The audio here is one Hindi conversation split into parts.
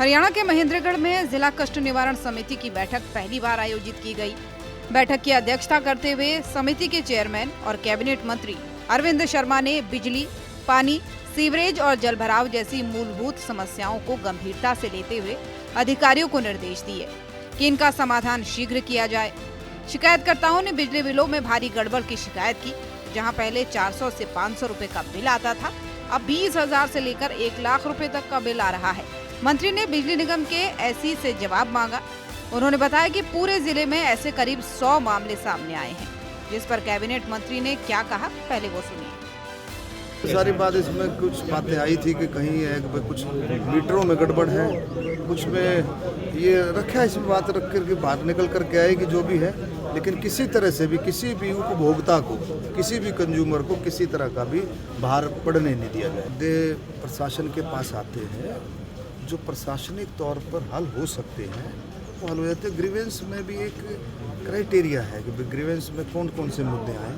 हरियाणा के महेंद्रगढ़ में जिला कष्ट निवारण समिति की बैठक पहली बार आयोजित की गई। बैठक की अध्यक्षता करते हुए समिति के चेयरमैन और कैबिनेट मंत्री अरविंद शर्मा ने बिजली, पानी, सीवरेज और जलभराव जैसी मूलभूत समस्याओं को गंभीरता से लेते हुए अधिकारियों को निर्देश दिए कि इनका समाधान शीघ्र किया जाए। शिकायतकर्ताओं ने बिजली बिलों में भारी गड़बड़ की शिकायत की। जहां पहले 400 से 500 रुपए का बिल आता था, अब 20,000 से लेकर 1 लाख रुपए तक का बिल आ रहा है। मंत्री ने बिजली निगम के एसई से जवाब मांगा। उन्होंने बताया कि पूरे जिले में ऐसे करीब 100 मामले सामने आए हैं, जिस पर कैबिनेट मंत्री ने क्या कहा, पहले वो सुनिए। सारी बात इसमें कुछ बातें आई थी कि कहीं कुछ मीटरों में गड़बड़ है, कुछ में ये रखा है, इसमें बात रख कर के बाहर निकल कर के आएगी जो भी है, लेकिन किसी तरह से भी किसी भी उपभोक्ता को, किसी भी कंज्यूमर को किसी तरह का भी बाहर पड़ने नहीं दिया जाए। प्रशासन के पास आते हैं, जो प्रशासनिक तौर पर हल हो सकते हैं वो हल हो जाते हैं। ग्रीवेंस में भी एक क्राइटेरिया है कि ग्रीवेंस में कौन कौन से मुद्दे आए,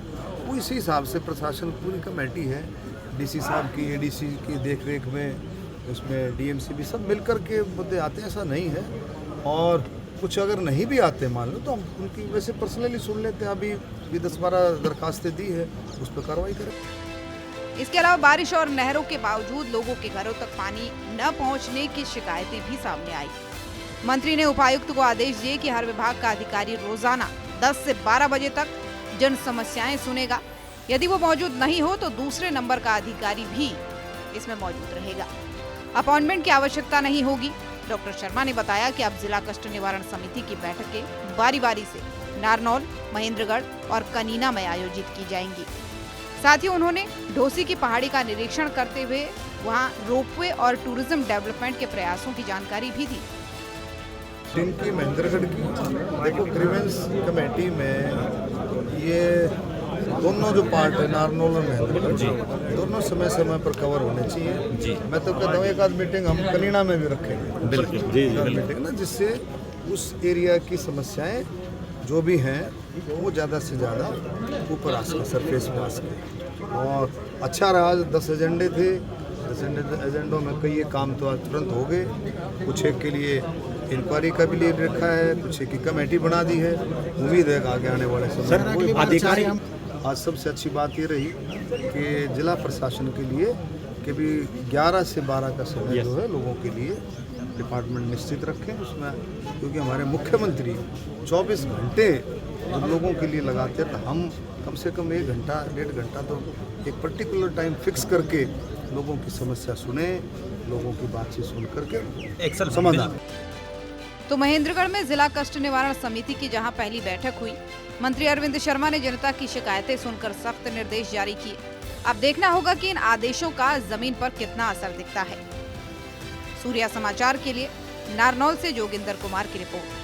वो इसी हिसाब से प्रशासन पूरी कमेटी है, डीसी साहब की, एडीसी की देखरेख में, उसमें डीएमसी भी सब मिलकर के मुद्दे आते हैं, ऐसा नहीं है। और कुछ अगर नहीं भी आते मान लो तो हम उनकी वैसे पर्सनली सुन लेते हैं। अभी भी 10-12 दरखास्तें दी है, उस पर कार्रवाई करें। इसके अलावा बारिश और नहरों के बावजूद लोगों के घरों तक पानी न पहुंचने की शिकायतें भी सामने आई। मंत्री ने उपायुक्त को आदेश दिए कि हर विभाग का अधिकारी रोजाना 10 से 12 बजे तक जन समस्याएं सुनेगा। यदि वो मौजूद नहीं हो तो दूसरे नंबर का अधिकारी भी इसमें मौजूद रहेगा। अपॉइंटमेंट की आवश्यकता नहीं होगी। डॉक्टर शर्मा ने बताया कि अब जिला कष्ट निवारण समिति की बैठकें बारी बारी से नारनौल, महेंद्रगढ़ और कनीना में आयोजित की जाएंगी। साथ ही उन्होंने ढोसी की पहाड़ी का निरीक्षण करते हुए वहां रोपवे और टूरिज्म डेवलपमेंट के प्रयासों की जानकारी भी दी। इनकी महेंद्रगढ़ की देखो, ग्रीवेंस कमेटी में ये दोनों जो पार्ट है, नारनौल और महेंद्रगढ़, दोनों समय समय पर कवर होने चाहिए जी। मैं तो कहता हूँ एक आध मीटिंग हम कनीना में भी रखेंगे, बिल्कुल मीटिंग ना, जिससे उस एरिया की समस्याएं जो भी हैं वो ज़्यादा से ज़्यादा ऊपर आ सके, सरफेस में आ सके। और अच्छा रहा, 10 एजेंडे थे, 10 एजेंडों में कई काम तो आज तुरंत हो गए। कुछ एक के लिए इंक्वायरी का भी लिए रखा है, कुछ एक की कमेटी बना दी है। उम्मीद है आगे आने वाले समय अधिकारी। आज सबसे अच्छी बात ये रही कि जिला प्रशासन के लिए कि भी 11 से 12 का समय जो है लोगों के लिए डिपार्टमेंट निश्चित रखें उसमें, क्योंकि हमारे मुख्यमंत्री 24 घंटे जब लोगों के लिए लगाते हैं तो हम कम से कम 1 घंटा 1.5 घंटा तो एक पर्टिकुलर टाइम फिक्स करके लोगों की समस्या सुने, लोगों की बातचीत सुन करके समाधान। तो महेंद्रगढ़ में जिला कष्ट निवारण समिति की जहां पहली बैठक हुई, मंत्री अरविंद शर्मा ने जनता की शिकायतें सुनकर सख्त निर्देश जारी किए। अब देखना होगा कि इन आदेशों का जमीन पर कितना असर दिखता है। सूर्या समाचार के लिए नारनौल से जोगिंदर कुमार की रिपोर्ट।